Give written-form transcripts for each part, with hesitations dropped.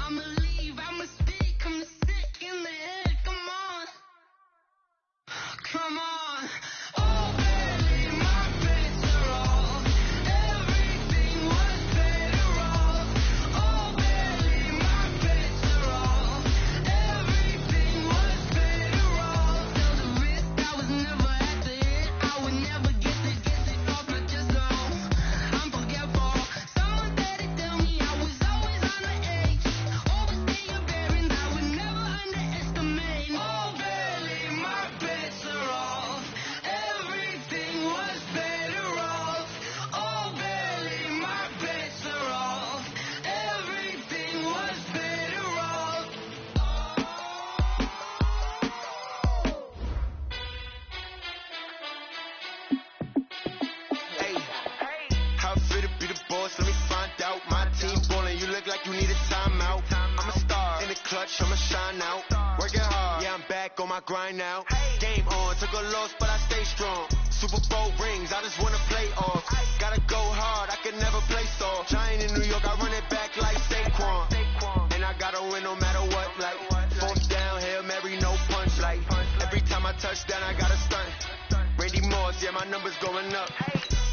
I'ma leave, I'ma speak, I'm sick in the head. Come on. Come on. Oh, barely my bets are off. Everything was better off. Oh, barely my bets are off. Everything was better off. Till the risk, I was never at the hit. I would never get it off my chest. No, I'm forgetful. Someone said it to me, I was always on the edge. Overstay your bearings, I would never underestimate. Oh, barely my bets are off. Everything was better off. Oh, barely my bets are off. Everything was better off. Hey, how it feel to be the boss? Let me find out. My team ballin', you look like you need a timeout. I'm a star in the clutch, I'ma shine out. Working hard, yeah, I'm back on my grind now. Game on, took a loss, but I stay strong. Super Bowl rings, I just wanna play off. Gotta go hard, I can never play soft. Giant in New York, I run it back like Saquon. And I gotta win no matter what, like fourth down, Hail Mary, no punch. Like every time I touch down, I gotta stunt. Randy Moss, yeah, my numbers going up.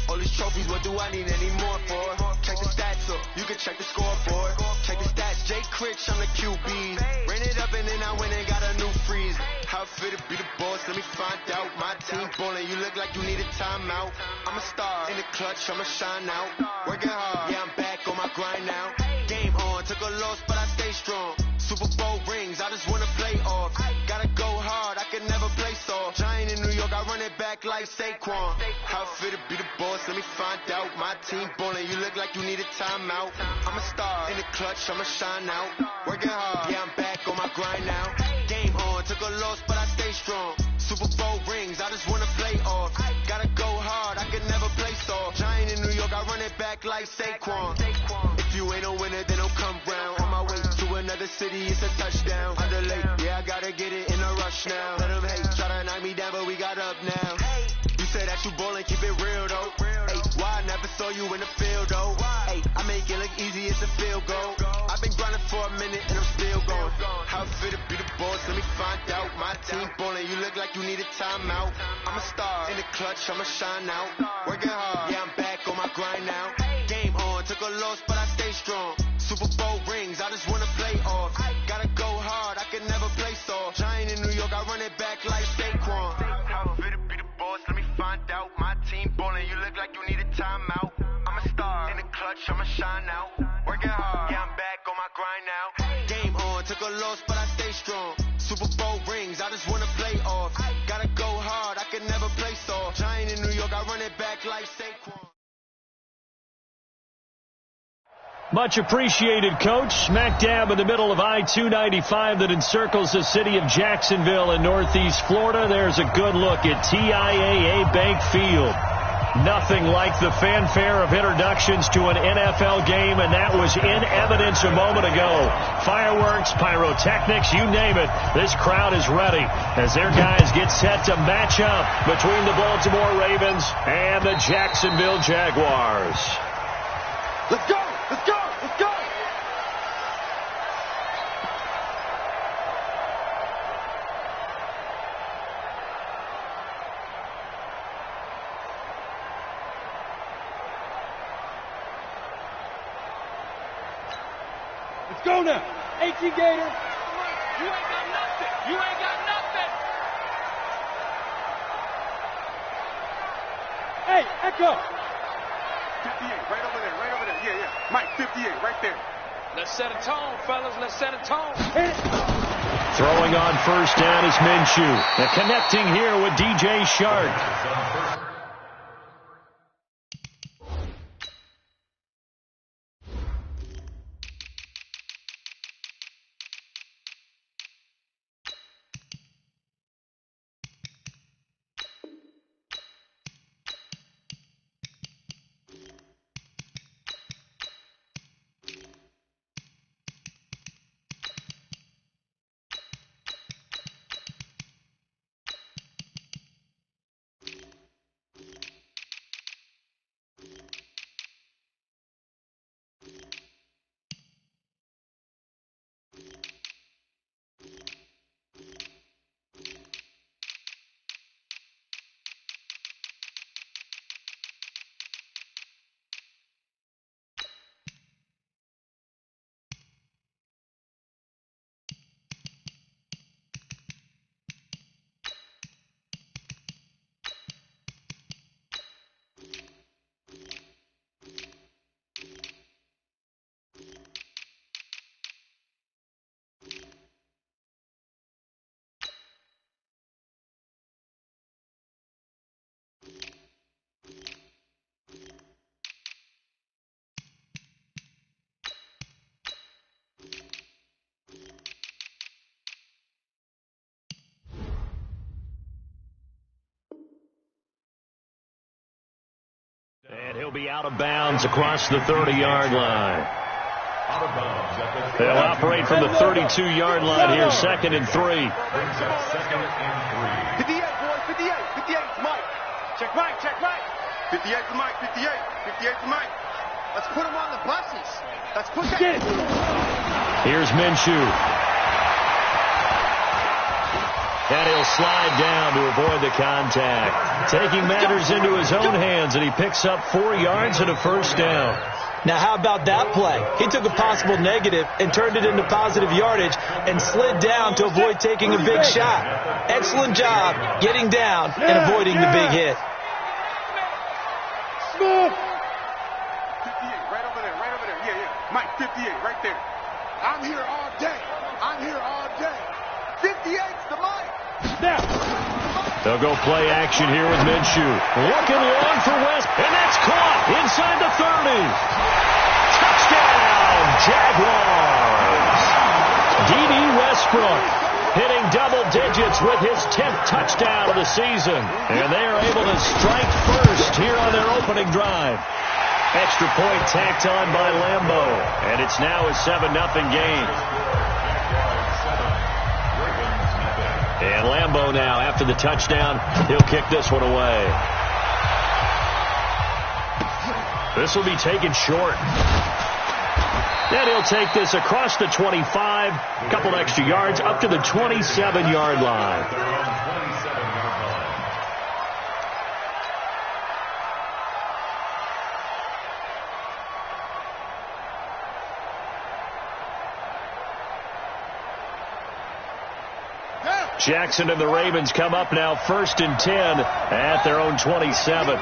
All these trophies, what do I need any more for? Check the stats up, you can check the scoreboard. Check the stats, Jay Critch, I'm the QB. Ran it up and then I went and got a new freeze. How it feel to be the boss, let me find out. My team ballin', you look like you need a timeout. I'm a star in the clutch, I'ma shine out. Working hard, yeah, I'm back on my grind now. Game on, took a loss, but I stay strong. Super Bowl rings, I just wanna play off. Gotta go hard, I can never play soft. Giant in New York, I run it back like Saquon. How it feel to be the boss, let me find out. My team ballin', you look like you need a timeout. I'm a star in the clutch, I'ma shine out. Working hard, yeah, I'm back on my grind now. Game on, took a loss, but I stay strong. Super Bowl rings, I just wanna play off. Gotta go hard, I can never play soft. Giant in New York, I run it back like Saquon. If you ain't a winner, then don't come round. On my way to another city, it's a touchdown. Underlay, yeah, I gotta get it in a rush now. Let them hate, try to knock me down, but we got up now. You said that you ballin', keep it real though. Hey, why I never saw you in the field though? Hey, I make it look easy, it's a field goal. I've been grinding for a minute and I'm still going. How it feel to be the boss, let me find out. My team ballin', you look like you need a timeout. I'm a star in the clutch, I'ma shine out. Working hard, yeah, I'm back on my grind now. Game on, took a loss, but I stay strong. Super Bowl rings, I just wanna play off. Gotta go hard, I can never play soft. Giant in New York, I run it back like Saquon. How it feel to be the boss, let me find out. My team ballin', you look like you need a timeout. I'm a star in the clutch, I'ma shine out. Working hard, yeah, I'm back on my grind now. Game on, took a loss, but I stay strong. Super Bowl rings, I just wanna play off. Gotta go hard, I can never play soft. Giant in New York, I run it back like Saquon. Much appreciated, Coach. Smack dab in the middle of I-295 that encircles the city of Jacksonville in Northeast Florida. There's a good look at TIAA Bank Field. Nothing like the fanfare of introductions to an NFL game, and that was in evidence a moment ago. Fireworks, pyrotechnics, you name it. This crowd is ready as their guys get set to match up between the Baltimore Ravens and the Jacksonville Jaguars. Let's go! Let's go! Let's go! Let's go now. AT Gator. You ain't got nothing. You ain't got nothing. Hey, Echo. 58, right over there, right over there. Yeah, yeah. Mike, 58, right there. Let's set a tone, fellas. Let's set a tone. Throwing on first down is Minshew. And connecting here with DJ Shark. be out of bounds across the 30-yard line. They'll operate from the 32-yard line here, 2nd and 3. 58, boys, 58. 58's Mike. Check right, check right. 58's Mike, 58. 58's Mike. Let's put him on the buses. Let's push it. Here's Minshew. And he'll slide down to avoid the contact. Taking matters into his own hands, and he picks up 4 yards and a first down. Now, how about that play? He took a possible negative and turned it into positive yardage and slid down to avoid taking a big shot. Excellent job getting down and avoiding the big hit. Smooth. 58, right over there, right over there. Yeah, yeah. Mike, 58, right there. I'm here all day. I'm here all day. 58's the Mike. Snap. They'll go play action here with Minshew. Looking long for West, and that's caught inside the 30. Touchdown, Jaguars. D.D. Westbrook hitting double digits with his 10th touchdown of the season. And they are able to strike first here on their opening drive. Extra point tacked on by Lambo. And it's now a 7-0 game. And Lambo now, after the touchdown, he'll kick this one away. This will be taken short. Then he'll take this across the 25, a couple extra yards, up to the 27-yard line. Jackson and the Ravens come up now 1st and 10 at their own 27.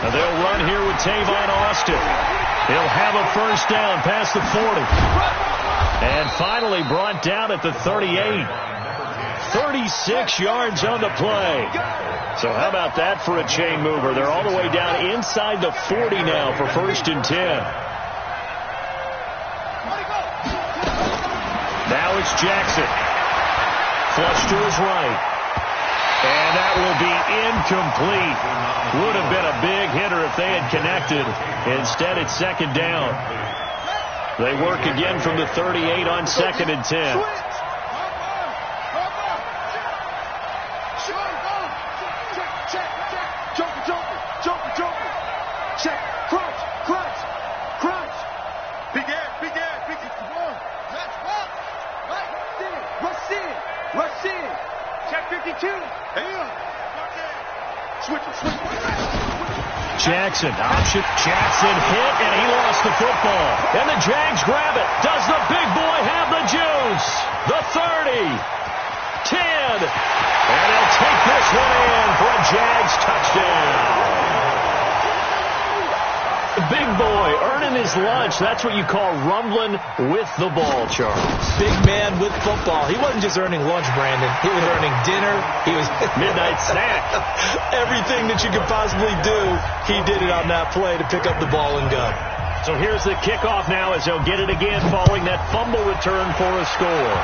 Now they'll run here with Tavon Austin. He'll have a first down past the 40. And finally brought down at the 38. 36 yards on the play. So how about that for a chain mover? They're all the way down inside the 40 now for 1st and 10. Now it's Jackson. Flush to his right. And that will be incomplete. Would have been a big hitter if they had connected. Instead, it's 2nd down. They work again from the 38 on 2nd and 10. Check. Crunch. Big air. Rush in. Check 52. Switch. Jackson, option. Jackson hit, and he lost the football. And the Jags grab it. Does the big boy have the juice? The 30. 10. And he'll take this one in for a Jags touchdown. Big boy earning his lunch. That's what you call rumbling with the ball, Charles. Big man with football. He wasn't just earning lunch, Brandon. He was earning dinner. He was midnight snack. Everything that you could possibly do, he did it on that play to pick up the ball and go. So here's the kickoff now as they'll get it again following that fumble return for a score.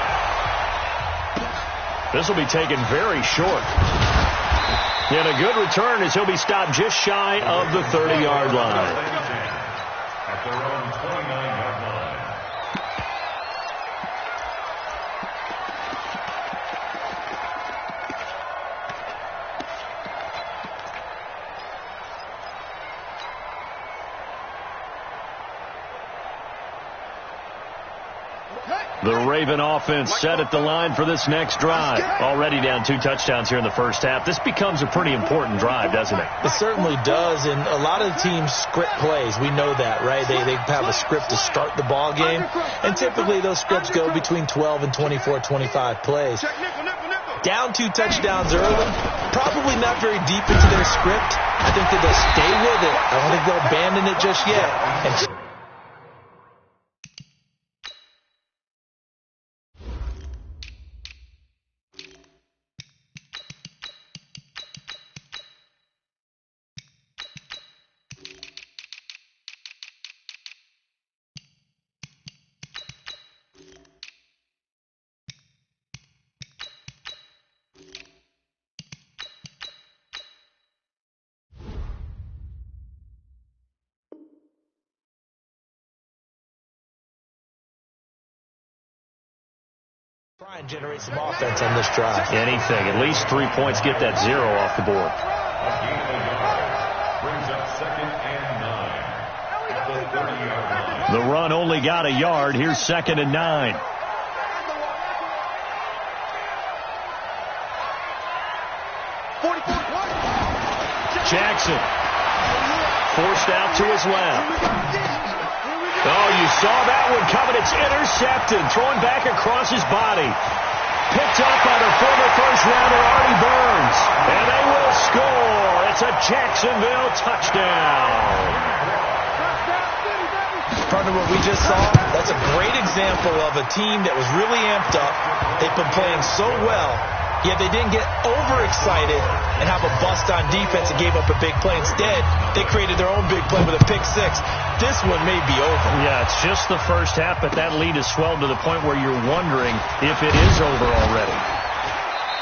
This will be taken very short. And a good return as he'll be stopped just shy of the 30-yard line. At their own 29-yard line. The Raven offense set at the line for this next drive. Already down 2 touchdowns here in the first half. This becomes a pretty important drive, doesn't it? It certainly does, and a lot of the teams script plays. We know that, right? They have a script to start the ball game, and typically those scripts go between 12 and 24, 25 plays. Down 2 touchdowns early, probably not very deep into their script. I think that they'll stay with it. I don't think they'll abandon it just yet. And Try and generate some offense on this drive. Anything. At least 3 points. Get that 0 off the board. Brings up 2nd and 9. At the 30-yard line. The run only got a yard. Here's 2nd and 9. Jackson forced out to his left. Oh, you saw that one coming. It's intercepted. Throwing back across his body. Picked up by the former first-rounder Artie Burns. And they will score. It's a Jacksonville touchdown. Partner, what we just saw, that's a great example of a team that was really amped up. They've been playing so well, yet they didn't get overexcited and have a bust on defense and gave up a big play. Instead, they created their own big play with a pick six. This one may be over. Yeah, it's just the first half, but that lead has swelled to the point where you're wondering if it is over already.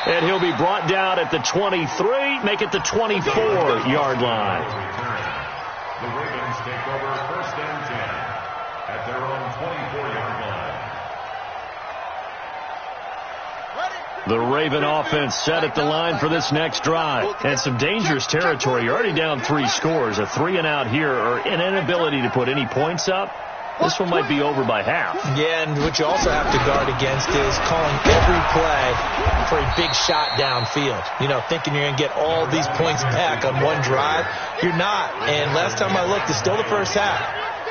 And he'll be brought down at the 23, make it the 24-yard line. The Ravens take over 1st and 10 at their own 24-yard line. The Raven offense set at the line for this next drive. And some dangerous territory. You're already down 3 scores. A 3-and-out here, or an inability to put any points up. This one might be over by half. Yeah, and what you also have to guard against is calling every play for a big shot downfield. You know, thinking you're going to get all these points back on one drive. You're not. And last time I looked, it's still the first half.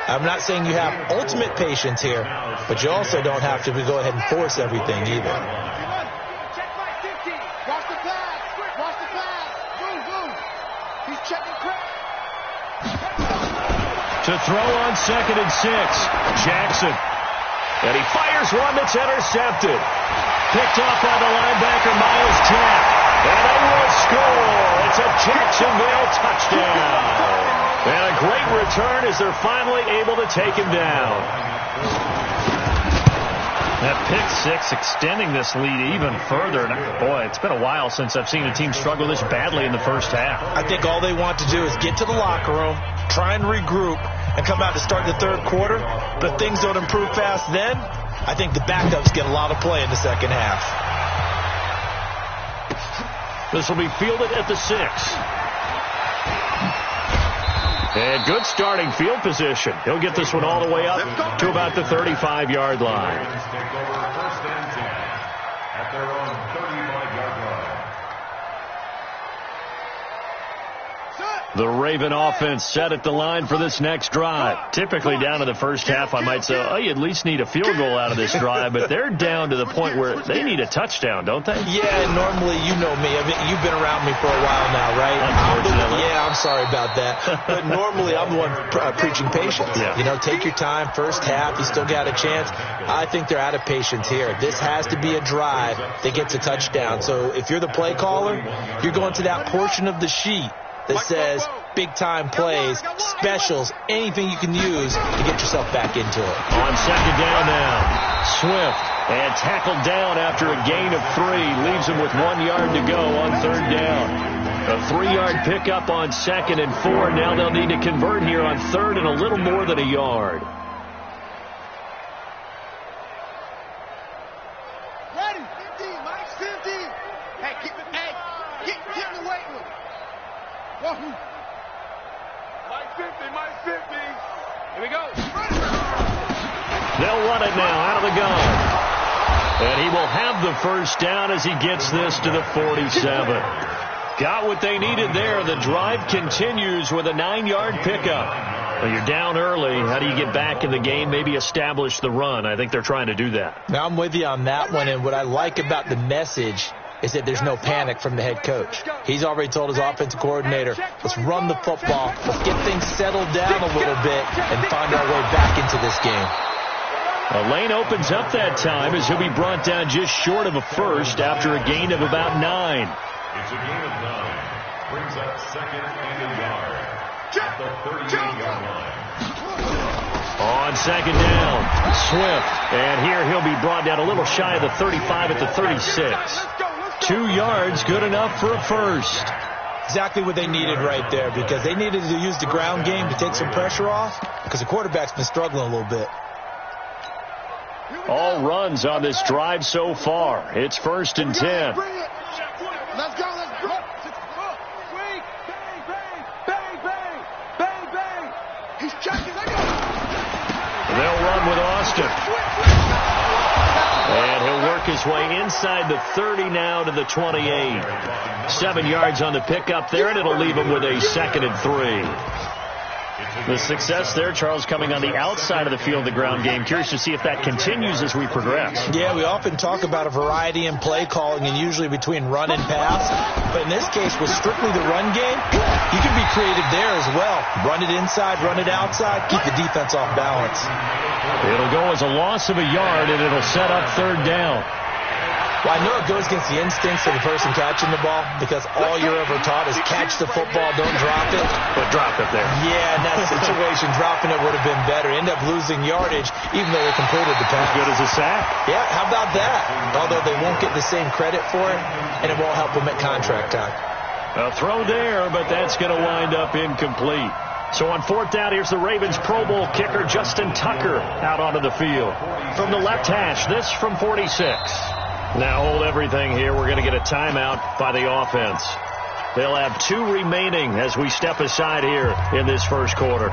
I'm not saying you have ultimate patience here, but you also don't have to go ahead and force everything either. Watch the pass. Watch the pass. Move. He's checking quick. To throw on 2nd and 6, Jackson. And he fires one that's intercepted. Picked off by the linebacker, Miles Jack. And they will score. It's a Jacksonville touchdown. And a great return as they're finally able to take him down. That pick six extending this lead even further. Boy, it's been a while since I've seen a team struggle this badly in the first half. I think all they want to do is get to the locker room, try and regroup, and come out to start the third quarter. But if things don't improve fast then, I think the backups get a lot of play in the second half. This will be fielded at the 6. And good starting field position. He'll get this one all the way up to about the 35-yard line. Ravens take over 1st and 10 at their own 35-yard line. The Raven offense set at the line for this next drive. Typically down to the first half, I might say, oh, you at least need a field goal out of this drive, but they're down to the point where they need a touchdown, don't they? Yeah, normally, you know me. I mean, you've been around me for a while now, right? Unfortunately. I'm sorry about that. But normally, I'm the one preaching patience. Yeah. You know, take your time. First half, you still got a chance. I think they're out of patience here. This has to be a drive that gets a touchdown. So if you're the play caller, you're going to that portion of the sheet that says big-time plays, specials, anything you can use to get yourself back into it. On 2nd down now, Swift, and tackled down after a gain of 3. Leaves him with 1 yard to go on 3rd down. A 3-yard pickup on 2nd and 4. Now they'll need to convert here on 3rd and a little more than a yard. Ready. 15, Mike. 15. Hey, get in the weight room. Wahoo. Mike 50, Mike 50. Here we go. They'll run it now out of the gun. And he will have the first down as he gets this to the 47. Got what they needed there. The drive continues with a 9-yard pickup. Well, you're down early. How do you get back in the game? Maybe establish the run. I think they're trying to do that. Now, I'm with you on that one, and what I like about the message is that there's no panic from the head coach. He's already told his offensive coordinator, let's run the football, let's get things settled down a little bit and find our way back into this game. A lane opens up that time as he'll be brought down just short of a first after a gain of about 9. It's a gain of 9. Brings up 2nd and a yard at the 38-yard line. On 2nd down, Swift. And here he'll be brought down a little shy of the 35 at the 36. 2 yards, good enough for a first. Exactly what they needed right there, because they needed to use the ground game to take some pressure off because the quarterback's been struggling a little bit. All runs on this drive so far. It's 1st and 10. Let's go, let's go. Bang, bang, bang, bang, bang, bang. He's checking, let go. They'll run with Austin. And he'll work his way inside the 30 now to the 28. 7 yards on the pickup there, and it'll leave him with a 2nd and 3. The success there, Charles, coming on the outside of the field, the ground game. Curious to see if that continues as we progress. Yeah, we often talk about a variety in play calling and usually between run and pass. But in this case, with strictly the run game, you can be creative there as well. Run it inside, run it outside, keep the defense off balance. It'll go as a loss of a yard, and it'll set up 3rd down. Well, I know it goes against the instincts of the person catching the ball because all you're ever taught is catch the football, don't drop it. But drop it there. Yeah, in that situation, dropping it would have been better. End up losing yardage even though they completed the pass. As good as a sack. Yeah, how about that? Although they won't get the same credit for it, and it won't help them at contract time. A throw there, but that's going to wind up incomplete. So on 4th down, here's the Ravens Pro Bowl kicker Justin Tucker out onto the field. From the left hash, this from 46. Now hold everything here. We're going to get a timeout by the offense. They'll have 2 remaining as we step aside here in this first quarter.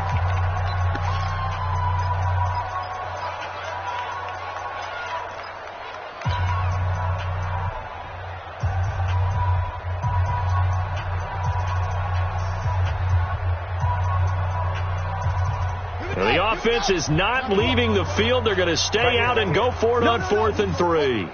The offense is not leaving the field. They're going to stay out and go for it on 4th and 3.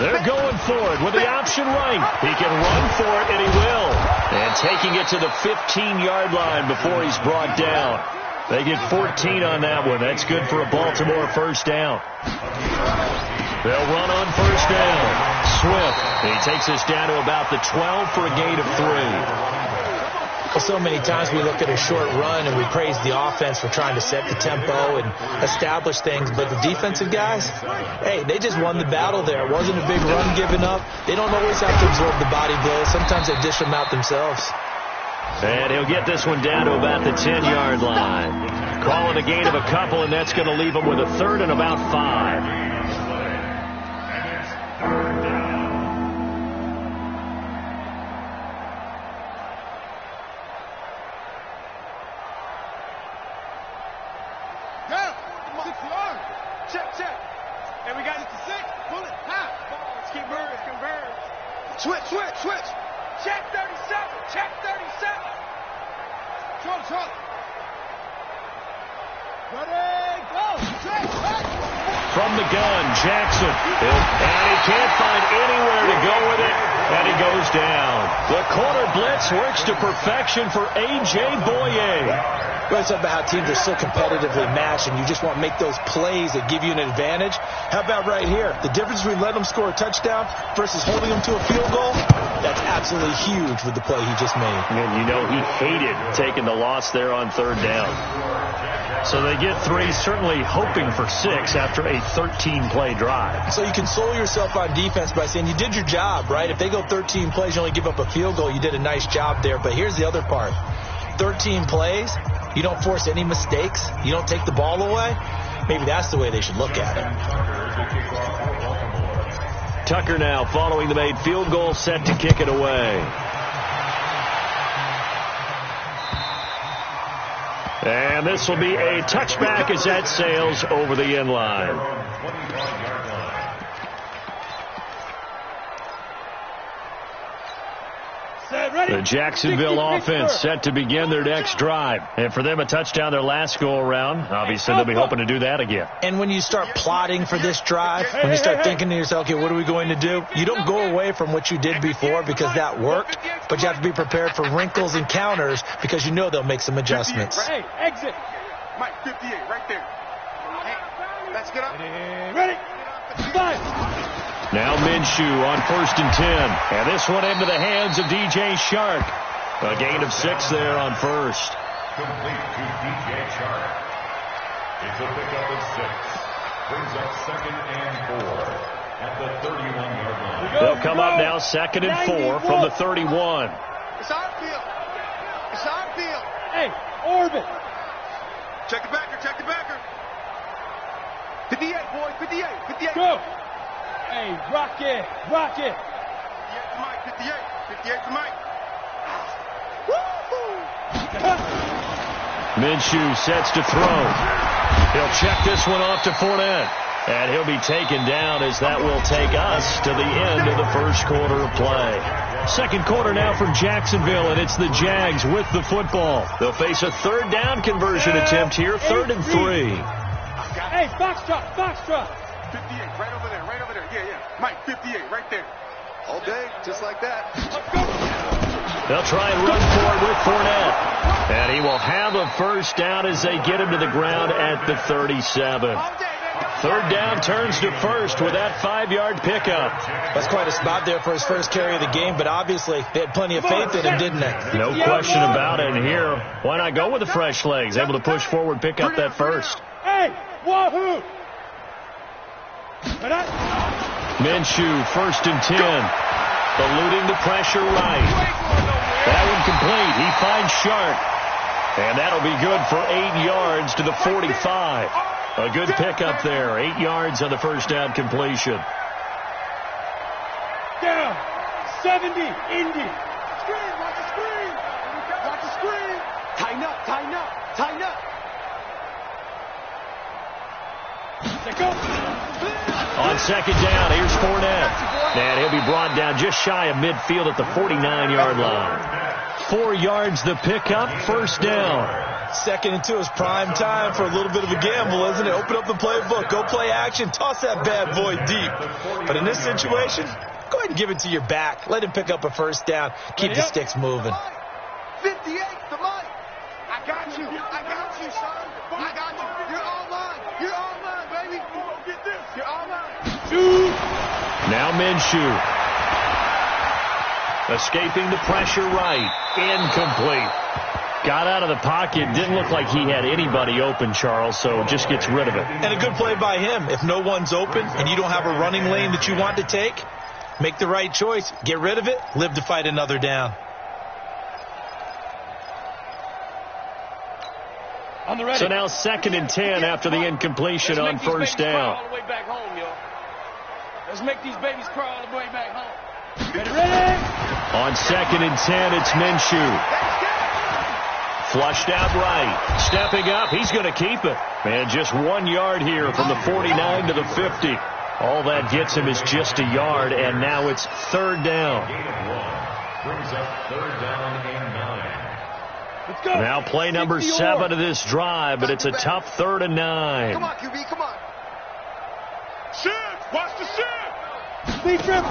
They're going for it with the option right. He can run for it, and he will. And taking it to the 15-yard line before he's brought down. They get 14 on that one. That's good for a Baltimore 1st down. They'll run on 1st down. Swift. He takes us down to about the 12 for a gain of 3. So many times we look at a short run and we praise the offense for trying to set the tempo and establish things, but the defensive guys, hey, they just won the battle there. It wasn't a big run given up. They don't always have to absorb the body blows. Sometimes they dish them out themselves. And he'll get this one down to about the 10-yard line. Calling a gain of a couple, and that's going to leave him with a 3rd and about 5. Switch. Check 37. Check 37. Control. Ready, go. From the gun, Jackson. And he can't find anywhere to go with it. And he goes down. The corner blitz works to perfection for A.J. Boye. It's about how teams are so competitively matched and you just want to make those plays that give you an advantage. How about right here? The difference between letting them score a touchdown versus holding them to a field goal, that's absolutely huge with the play he just made. And you know he hated taking the loss there on 3rd down. So they get 3, certainly hoping for 6 after a 13-play drive. So you console yourself on defense by saying you did your job, right? If they go 13 plays, you only give up a field goal, you did a nice job there. But here's the other part. 13 plays, you don't force any mistakes, you don't take the ball away. Maybe that's the way they should look at it. Tucker now following the made field goal, set to kick it away. And this will be a touchback as that sails over the end line. The Jacksonville offense set to begin their next drive. And for them, a touchdown their last go-around. Obviously, they'll be hoping to do that again. And when you start plotting for this drive, when you start thinking to yourself, okay, what are we going to do? You don't go away from what you did before because that worked, but you have to be prepared for wrinkles and counters because you know they'll make some adjustments. Hey, exit. Mike, 58, right there. Hey, let's get up. Ready? Five. Now Minshew on 1st and 10. And this one into the hands of DJ Shark. A gain of 6 there on 1st. Complete to DJ Shark. It's a pickup of 6. Brings up 2nd and 4 at the 31-yard line. They'll come up now 2nd and 4 from the 31. It's our field. It's our field. Hey, orbit. Check the backer, check the backer. 58, boy, 58, 58. Go. Hey, rock it, rock it. 58 to Mike, 58, 58 to Mike. Minshew sets to throw. He'll check this one off to Fournette. And he'll be taken down as that will take us to the end of the first quarter of play. Second quarter now from Jacksonville, and it's the Jags with the football. They'll face a third down conversion attempt here, 3rd and 3. Hey, box drop, box drop. 58, right over there, right over there. Yeah, yeah. Mike, 58, right there. All day, just like that. Let's go. They'll try and run for it with Fournette. And he will have a first down as they get him to the ground at the 37. Third down turns to first with that 5-yard pickup. That's quite a spot there for his first carry of the game, but obviously they had plenty of faith in him, didn't they? No question about it. And here, why not go with the fresh legs? Able to push forward, pick up that first. Hey, wahoo! Minshew, 1st and 10. Eluding the pressure right. That one complete. He finds Sharp. And that'll be good for 8 yards to the 45. A good pickup there. 8 yards on the first down completion. Down. 70. Indy. Screen, watch the screen. Watch the screen. Tighten up, tighten up, tighten up. Let go. On second down, here's Fournette. And he'll be brought down just shy of midfield at the 49-yard line. 4 yards the pickup, first down. 2nd and 2 is prime time for a little bit of a gamble, isn't it? Open up the playbook, go play action, toss that bad boy deep. But in this situation, go ahead and give it to your back. Let him pick up a first down. Keep the sticks moving. 58 to Mike. I got you, son. I got you. You're all mine. You're all mine, baby. Get this. You're all mine. Now Minshew. Escaping the pressure right. Incomplete. Got out of the pocket. Didn't look like he had anybody open, Charles, so just gets rid of it. And a good play by him. If no one's open and you don't have a running lane that you want to take, make the right choice. Get rid of it. Live to fight another down. So now 2nd and 10 after the incompletion on first down. All the way back home, y'all. Let's make these babies crawl all the way back home. Ready? On 2nd and 10, it's Minshew. Flushed out right. Stepping up. He's going to keep it. And just 1 yard here from the 49 to the 50. All that gets him is just a yard, and now it's 3rd down. Brings up 3rd down and 9. Let's go. Now play number 7 of this drive, but it's a tough 3rd and 9. Come on, QB, come on. Shift. Watch the shift. Big trip.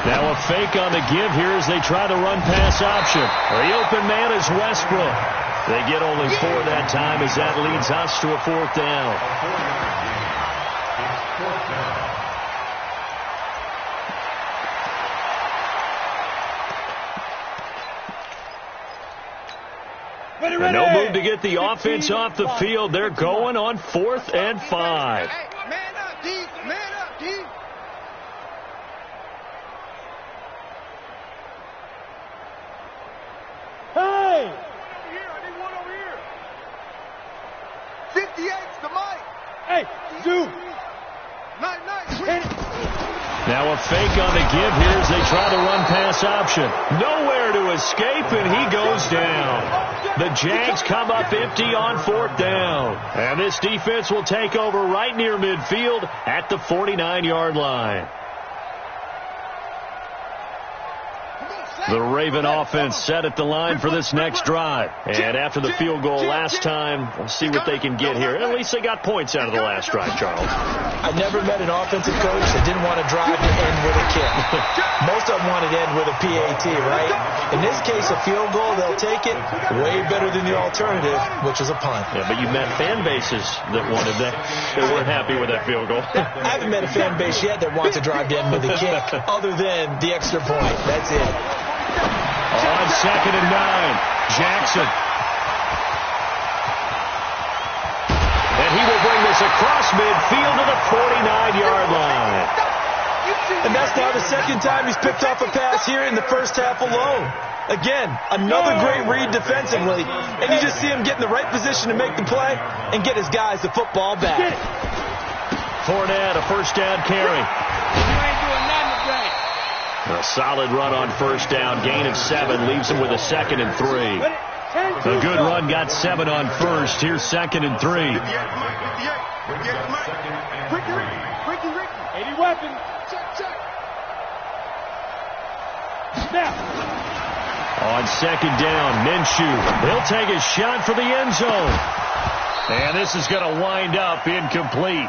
Now a fake on the give here as they try the run-pass option. The open man is Westbrook. They get only 4 that time as that leads us to a 4th down. Ready. No move to get the offense off the field. They're going on 4th and 5. Hey, man up, D. Man up, D. Hey! 58's the Mike. Hey, Zoo. Nice. Now a fake on the give here as they try the run-pass option. Nowhere to escape, and he goes down. The Jags come up empty on 4th down. And this defense will take over right near midfield at the 49-yard line. The Raven offense set at the line for this next drive. And after the field goal last time, we'll see what they can get here. At least they got points out of the last drive, Charles. I never met an offensive coach that didn't want to drive to end with a kick. Most of them wanted to end with a PAT, right? In this case, a field goal, they'll take it way better than the alternative, which is a punt. Yeah, but you met fan bases that wanted that. They weren't happy with that field goal. I haven't met a fan base yet that wants to drive to end with a kick other than the extra point. That's it. On 2nd and 9, Jackson. And he will bring this across midfield to the 49-yard line. And that's now the second time he's picked off a pass here in the first half alone. Again, another great read defensively, and you just see him get in the right position to make the play and get his guys the football back. Fournette, a first down carry. You ain't doing nothing today. A solid run on first down. Gain of 7 leaves him with a 2nd and 3. A good run got 7 on first. Here's 2nd and 3. 80 weapon. Check. Snap. On 2nd down, Minshew. He'll take a shot for the end zone. And this is going to wind up incomplete.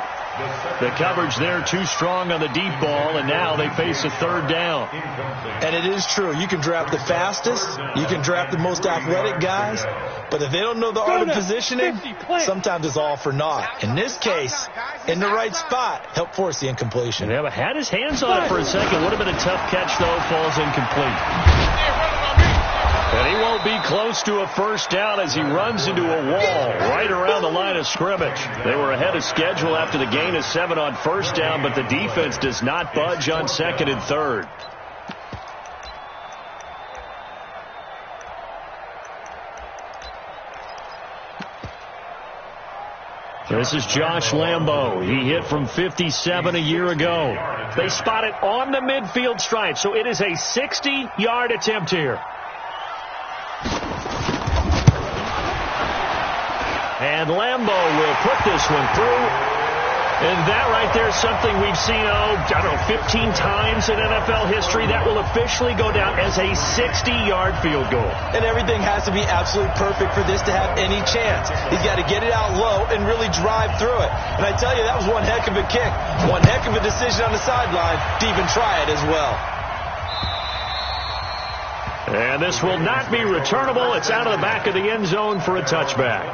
The coverage there too strong on the deep ball, and now they face a 3rd down. And it is true. You can draft the fastest. You can draft the most athletic guys. But if they don't know the art of positioning, sometimes it's all for naught. In this case, in the right spot, help force the incompletion. Yeah, but had his hands on it for a second. Would have been a tough catch, though. Falls incomplete. And he won't be close to a first down as he runs into a wall right around the line of scrimmage. They were ahead of schedule after the gain of 7 on first down, but the defense does not budge on 2nd and 3rd. This is Josh Lambo. He hit from 57 a year ago. They spot it on the midfield stripe, so it is a 60-yard attempt here. And Lambo will put this one through. And that right there is something we've seen, 15 times in NFL history. That will officially go down as a 60-yard field goal. And everything has to be absolutely perfect for this to have any chance. He's got to get it out low and really drive through it. And I tell you, that was one heck of a kick. One heck of a decision on the sideline to even try it as well. And this will not be returnable. It's out of the back of the end zone for a touchback.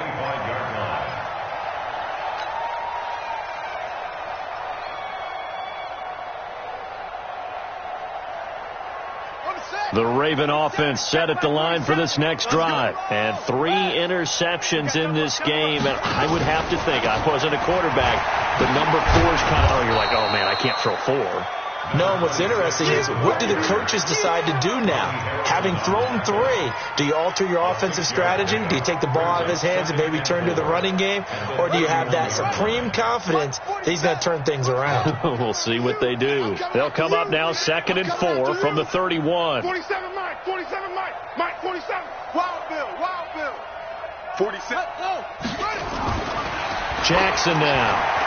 The Raven offense set at the line for this next drive. And 3 interceptions in this game. And I would have to think, I wasn't a quarterback, but number 4 is kind of, you're like, oh, man, I can't throw 4. No, and what's interesting is, what do the coaches decide to do now? Having thrown 3, do you alter your offensive strategy? Do you take the ball out of his hands and maybe turn to the running game? Or do you have that supreme confidence that he's going to turn things around? We'll see what they do. They'll come up now 2nd and 4 from the 31. 47 Mike, 47 Mike, 47. Wild Bill. 46. Jackson now.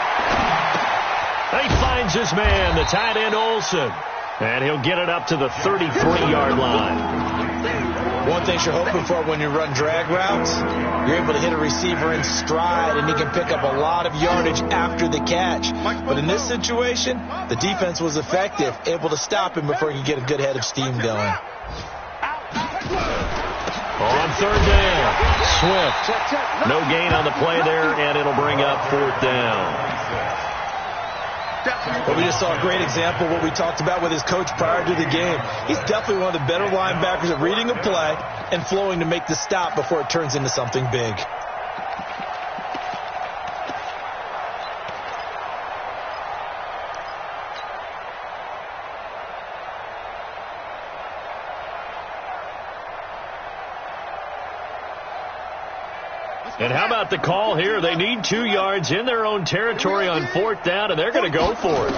He finds his man, the tight end Olsen. And he'll get it up to the 33-yard line. One thing you're hoping for when you run drag routes, you're able to hit a receiver in stride, and he can pick up a lot of yardage after the catch. But in this situation, the defense was effective, able to stop him before he could get a good head of steam going. On 3rd down, Swift. No gain on the play there, and it'll bring up 4th down. But we just saw a great example of what we talked about with his coach prior to the game. He's definitely one of the better linebackers at reading a play and flowing to make the stop before it turns into something big. And how about the call here? They need 2 yards in their own territory on 4th down, and they're going to go for it.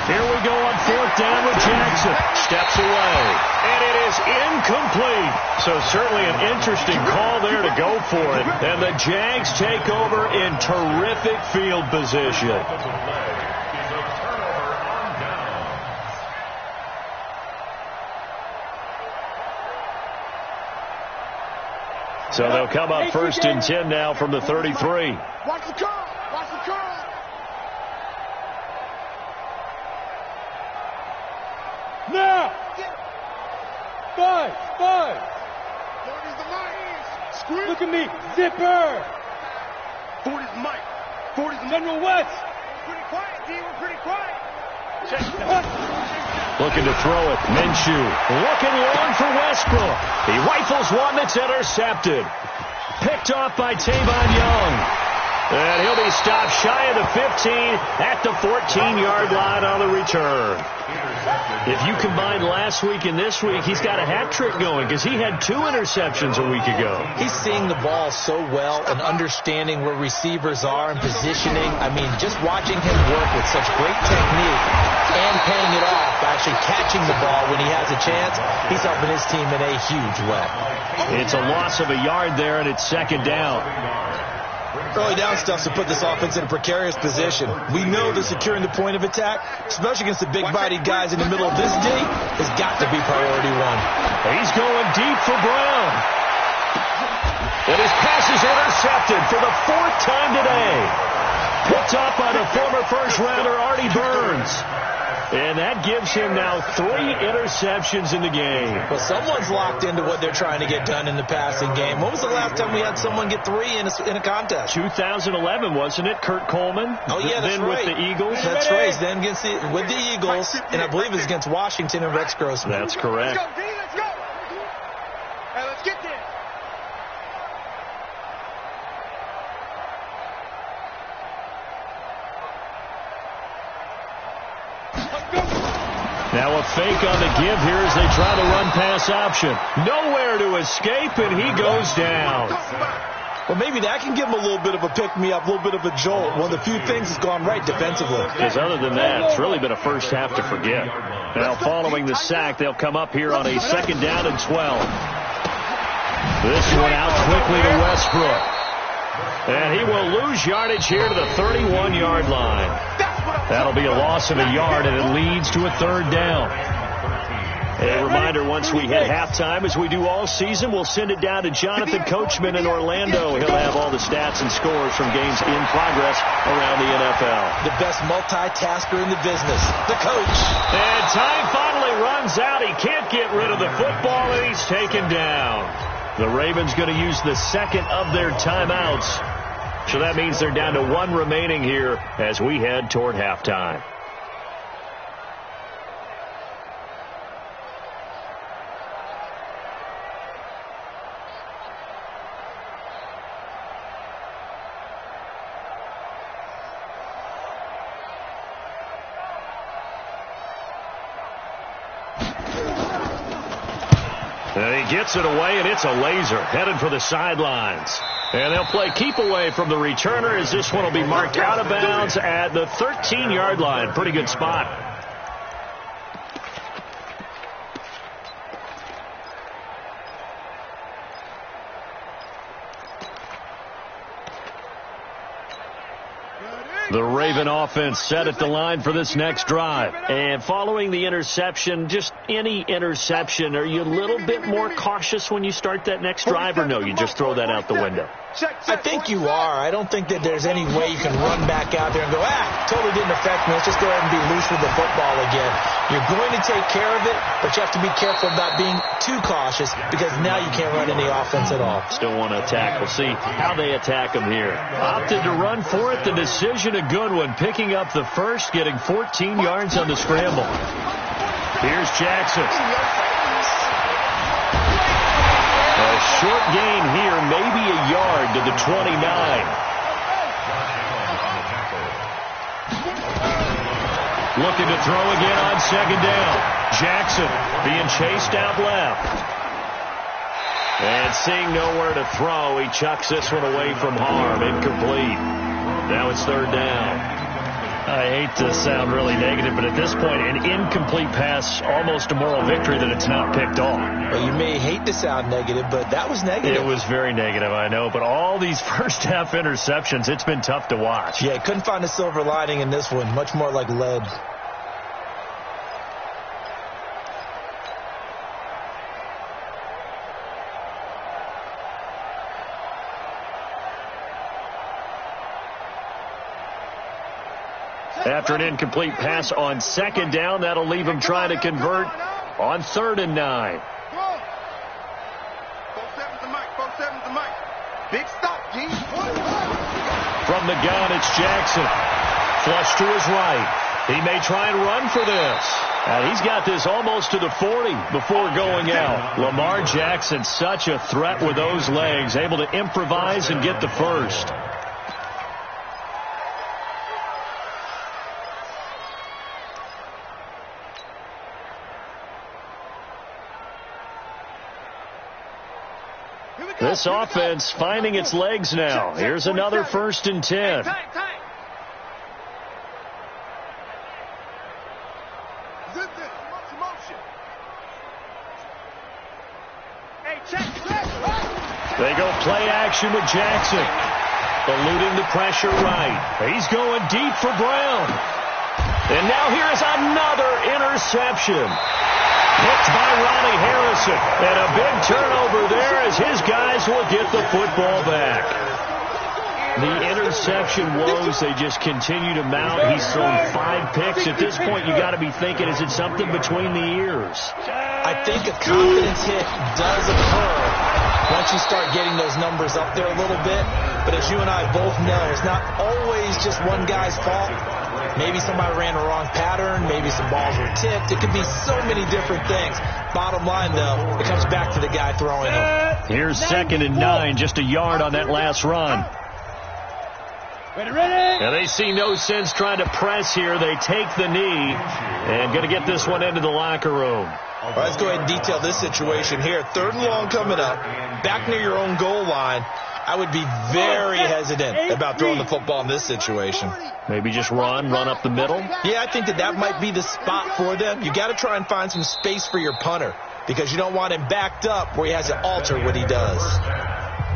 Here we go on 4th down with Jackson. Steps away, and it is incomplete. So certainly an interesting call there to go for it. And the Jags take over in terrific field position. So they'll come up 1st and 10 now from the 33. Watch the curl. Now. 5. 40's the Mike. Look at me. Zipper. 40's Mike. 40's General West. Pretty quiet, D. We're pretty quiet. Looking to throw it. Minshew looking long for Westbrook. He rifles one that's intercepted. Picked off by Tavon Young. And he'll be stopped shy of the 15 at the 14-yard line on the return. If you combine last week and this week, he's got a hat trick going because he had 2 interceptions a week ago. He's seeing the ball so well and understanding where receivers are and positioning. I mean, just watching him work with such great technique and paying it off, actually catching the ball when he has a chance, he's helping his team in a huge way. It's a loss of a yard there, and it's second down. Early down stuff to put this offense in a precarious position. We know that securing the point of attack, especially against the big-bodied guys in the middle of this day, has got to be priority one. He's going deep for Brown. And his pass is intercepted for the 4th time today. Picked up by the former first-rounder Artie Burns. And that gives him now 3 interceptions in the game. Well, someone's locked into what they're trying to get done in the passing game. When was the last time we had someone get 3 in a contest? 2011, wasn't it? Kurt Coleman? Oh, yeah, that's then right. With the Eagles? That's right. Then with the Eagles, and I believe it was against Washington and Rex Grossman. That's correct. Let's go, D, let's go. Hey, let's get there. Now a fake on the give here as they try the run-pass option. Nowhere to escape, and he goes down. Well, maybe that can give him a little bit of a pick-me-up, a little bit of a jolt. One of the few things that's gone right defensively. Because other than that, it's really been a first half to forget. Now following the sack, they'll come up here on a 2nd down and 12. This one out quickly to Westbrook. And he will lose yardage here to the 31-yard line. That'll be a loss of a yard, and it leads to a 3rd down. A reminder, once we hit halftime, as we do all season, we'll send it down to Jonathan Coachman in Orlando. He'll have all the stats and scores from games in progress around the NFL. The best multitasker in the business, the coach. And time finally runs out. He can't get rid of the football, and he's taken down. The Ravens going to use the 2nd of their timeouts. So that means they're down to 1 remaining here as we head toward halftime. And he gets it away, and it's a laser headed for the sidelines. And they'll play keep away from the returner as this one will be marked out of bounds at the 13-yard line. Pretty good spot. The Raven offense set at the line for this next drive. And following the interception, just any interception, are you a little bit more cautious when you start that next drive, or no, you just throw that out the window? I think you are. I don't think that there's any way you can run back out there and go, totally didn't affect me. Let's just go ahead and be loose with the football again. You're going to take care of it, but you have to be careful about being too cautious because now you can't run any offense at all. Still want to attack. We'll see how they attack him here. Opted to run for it. The decision a good one. Picking up the first, getting 14 yards on the scramble. Here's Jackson. A short gain here, maybe a yard to the 29. Looking to throw again on 2nd down. Jackson being chased out left. And seeing nowhere to throw, he chucks this one away from harm. Incomplete. Now it's 3rd down. I hate to sound really negative, but at this point, an incomplete pass, almost a moral victory that it's not picked off. Well, you may hate to sound negative, but that was negative. It was very negative, I know, but all these first-half interceptions, it's been tough to watch. Yeah, couldn't find a silver lining in this one. Much more like lead. After an incomplete pass on 2nd down, that'll leave him trying to convert on 3rd and 9. 4-7's the mic, 4-7's the mic. Big stop, G. From the gun, it's Jackson. Flush to his right. He may try and run for this. And he's got this almost to the 40 before going out. Lamar Jackson, such a threat with those legs, able to improvise and get the first. This offense finding its legs now. Here's another 1st and 10. They go play action with Jackson. Eluding the pressure right. He's going deep for Brown. And now here's another interception. Picked by Ronnie Harrison. And a big turnover there as his guys will get the football back. The interception woes, they just continue to mount. He's thrown 5 picks. At this point, you got to be thinking, is it something between the ears? I think a confidence hit does occur once you start getting those numbers up there a little bit. But as you and I both know, it's not always just one guy's fault. Maybe somebody ran a wrong pattern. Maybe some balls were tipped. It could be so many different things. Bottom line, though, it comes back to the guy throwing them. Here's 2nd and 9, just a yard on that last run. And they see no sense trying to press here. They take the knee and going to get this one into the locker room. All right, let's go ahead and detail this situation here. 3rd and long coming up, back near your own goal line. I would be very hesitant about throwing the football in this situation. Maybe just run up the middle? Yeah, I think that might be the spot for them. You got to try and find some space for your punter because you don't want him backed up where he has to alter what he does.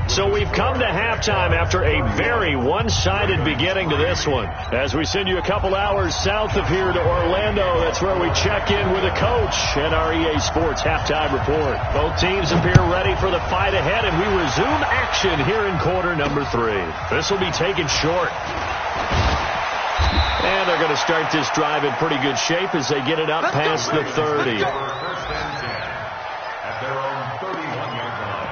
So we've come to halftime after a very one-sided beginning to this one. As we send you a couple hours south of here to Orlando, that's where we check in with a coach and our EA Sports halftime report. Both teams appear ready for the fight ahead, and we resume action here in quarter number 3. This will be taken short. And they're going to start this drive in pretty good shape as they get it up past the 30. At their own 31-yard line.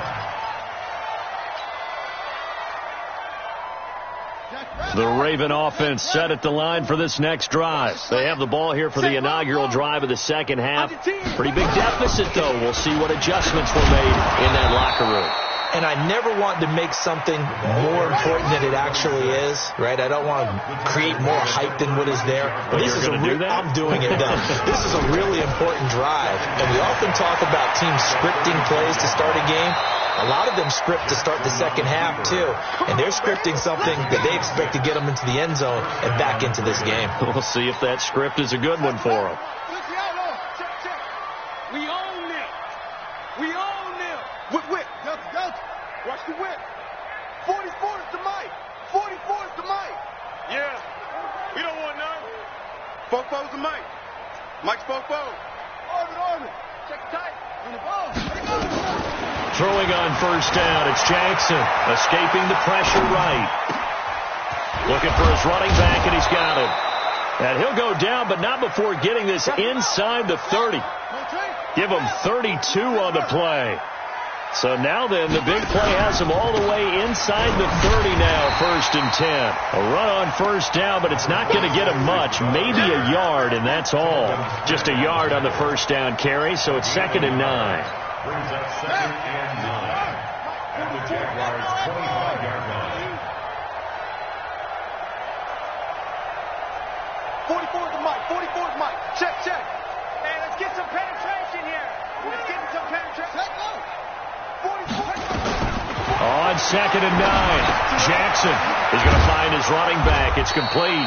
The Raven offense set at the line for this next drive. They have the ball here for the inaugural drive of the second half. Pretty big deficit, though. We'll see what adjustments were made in that locker room. And I never want to make something more important than it actually is, right? I don't want to create more hype than what is there. But this is I'm doing it, though. This is a really important drive. And we often talk about teams scripting plays to start a game. A lot of them script to start the second half, too. And they're scripting something that they expect to get them into the end zone and back into this game. We'll see if that script is a good one for them. We own them. We own them. Whip. Watch the whip. 44 is the mic. 44 is the mic. Yeah. We don't want none. Fofo's the mic. Mike's Fofo. Orbit. Check tight. On the ball. Throwing on first down, it's Jackson. Escaping the pressure right. Looking for his running back, and he's got him. And he'll go down, but not before getting this inside the 30. Give him 32 on the play. So now then, the big play has him all the way inside the 30 now, 1st and 10. A run on first down, but it's not going to get him much. Maybe a yard, and that's all. Just a yard on the first down carry, so it's 2nd and 9. Brings up 2nd and 9 at the Jaguars' 25-yard line. 44 is the mic. 44 is the mic. Check. Hey, let's get some penetration here. Let's get some penetration. 44. On 2nd and 9, Jackson is going to find his running back. It's complete.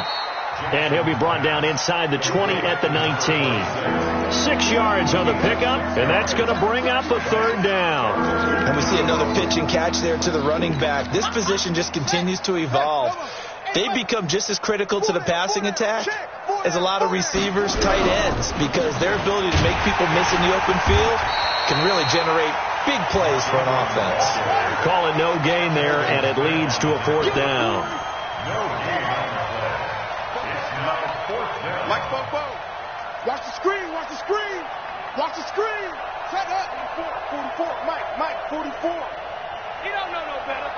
And he'll be brought down inside the 20 at the 19. 6 yards on the pickup, and that's going to bring up a 3rd down. And we see another pitch and catch there to the running back. This position just continues to evolve. They become just as critical to the passing attack as a lot of receivers, tight ends, because their ability to make people miss in the open field can really generate big plays for an offense. Calling no gain there, and it leads to a 4th down. No gain on the play. It's now 4th down. Mike Fofo. Watch the screen. Set up. 44. Mike, 44. He don't know no better.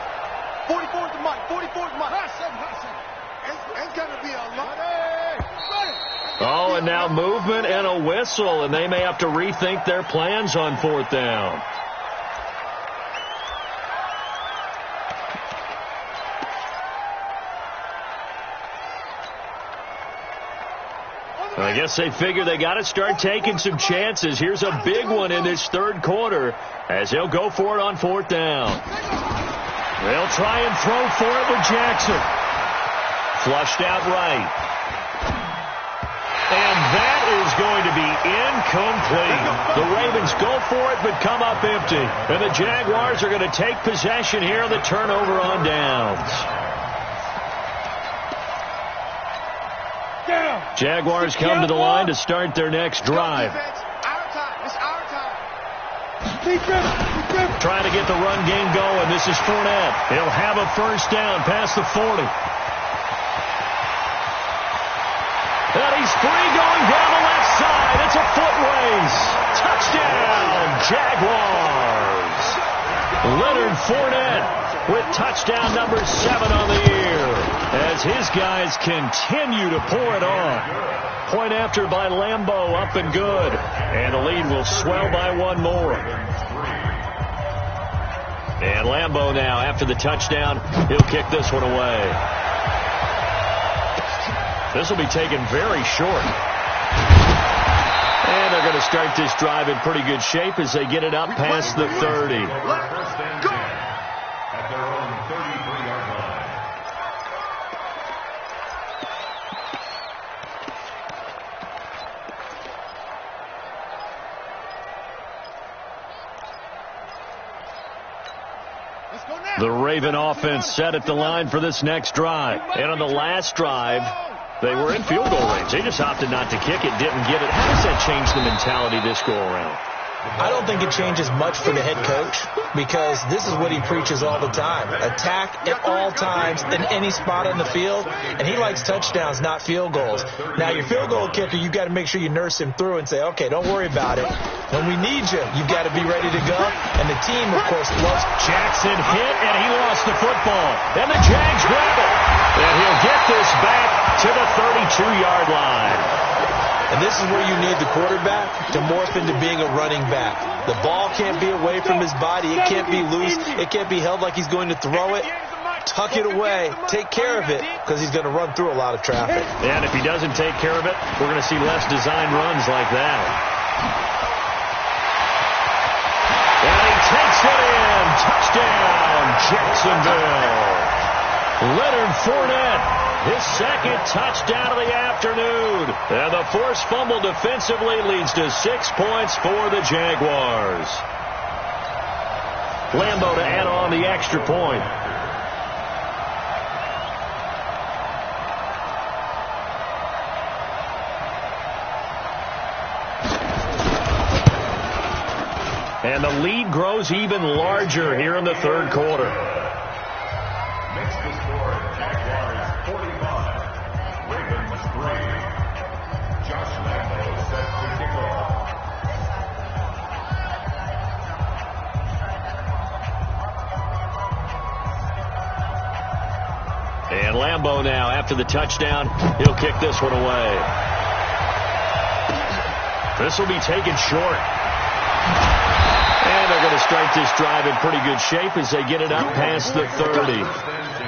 44 is the mic. 44 is the mic. It's going to be a lot. Oh, and now movement and a whistle, and they may have to rethink their plans on 4th down. I guess they figure they got to start taking some chances. Here's a big one in this third quarter as they'll go for it on fourth down. They'll try and throw for it with Jackson. Flushed out right. And that is going to be incomplete. The Ravens go for it but come up empty. And the Jaguars are going to take possession here on the turnover on downs. Jaguars come to the line to start their next drive. Trying to get the run game going. This is Fournette. He'll have a first down past the 40. And he's free going down the left side. It's a foot race. Touchdown, Jaguars. Leonard Fournette with touchdown number 7 on the year as his guys continue to pour it on. Point after by Lambeau, up and good. And the lead will swell by one more. And Lambeau now, after the touchdown, he'll kick this one away. This will be taken very short. And they're going to start this drive in pretty good shape as they get it up past the 30. At their own 33-yard line. The Raven offense set at the line for this next drive. And on the last drive, they were in field goal range. They just opted not to kick it, didn't get it. How does that change the mentality this go around? I don't think it changes much for the head coach because this is what he preaches all the time. Attack at all times in any spot on the field, and he likes touchdowns, not field goals. Now, your field goal kicker, you've got to make sure you nurse him through and say, okay, don't worry about it. When we need you, you've got to be ready to go. And the team, of course, loves. Jackson hit, and he lost the football. And the Jags grab it. And he'll get this back to the 32-yard line. And this is where you need the quarterback to morph into being a running back. The ball can't be away from his body. It can't be loose. It can't be held like he's going to throw it. Tuck it away. Take care of it because he's going to run through a lot of traffic. And if he doesn't take care of it, we're going to see less designed runs like that. And he takes it in. Touchdown, Jacksonville. Leonard Fournette. His second touchdown of the afternoon. And the forced fumble defensively leads to 6 points for the Jaguars. Lambeau to add on the extra point. And the lead grows even larger here in the third quarter. Makes the score Jaguars 45, Ravens 3. Josh Lambeau set to kick off. And Lambeau now, after the touchdown, he'll kick this one away. This will be taken short. And they're going to start this drive in pretty good shape as they get it up past the 30.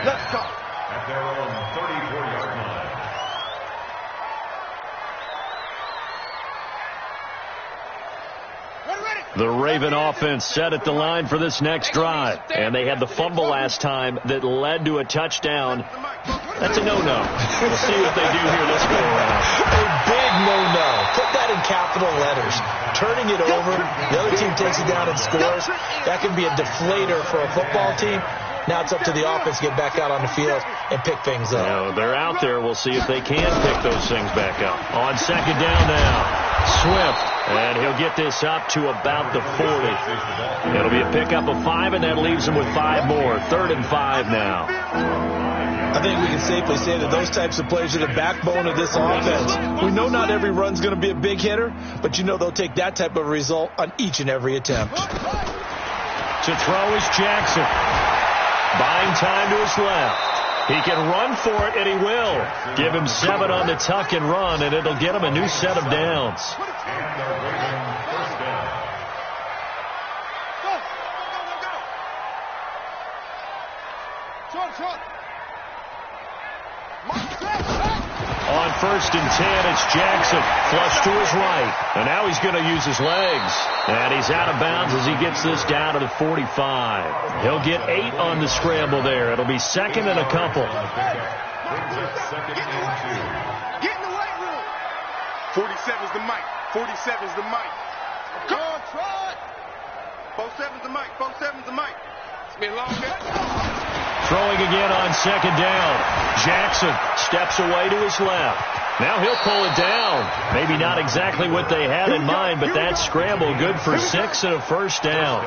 Let's go. At their own 34-yard line. The Raven offense set at the line for this next drive. And they had the fumble last time that led to a touchdown. That's a no-no. We'll see what they do here this go around. A big no-no. Put that in capital letters. Turning it over, the other team takes it down and scores. That can be a deflator for a football team. Now it's up to the offense to get back out on the field and pick things up. You know, they're out there. We'll see if they can pick those things back up. On second down now, Swift. And he'll get this up to about the 40. It'll be a pickup of 5, and that leaves him with 5 more. 3rd and 5 now. I think we can safely say that those types of plays are the backbone of this offense. We know not every run's going to be a big hitter, but you know they'll take that type of result on each and every attempt. To throw is Jackson. Buying time to his left. He can run for it, and he will. Give him 7 on the tuck and run, and it'll get him a new set of downs. And the Ravens first down. On 1st and 10. It's Jackson. Flush to his right. And now he's going to use his legs. And he's out of bounds as he gets this down to the 45. He'll get 8 on the scramble there. It'll be 2nd and a couple. Get in the weight room. 47's the mic. 47's the mic. Go on, Trot. 47's the mic. 47's the mic. It's been a long day. Throwing again on 2nd down. Jackson steps away to his left. Now he'll pull it down. Maybe not exactly what they had in mind, but that scramble good for 6 and a 1st down.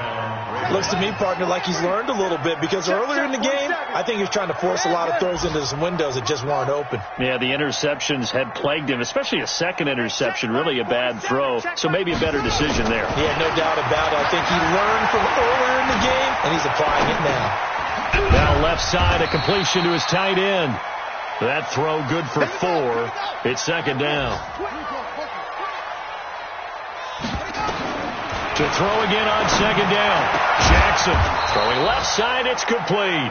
Looks to me, partner, like he's learned a little bit, because earlier in the game, I think he was trying to force a lot of throws into some windows that just weren't open. Yeah, the interceptions had plagued him, especially a second interception, really a bad throw, so maybe a better decision there. Yeah, no doubt about it. I think he learned from earlier in the game, and he's applying it now. Now left side, a completion to his tight end. That throw good for 4. It's 2nd down. To throw again on 2nd down. Jackson throwing left side. It's complete.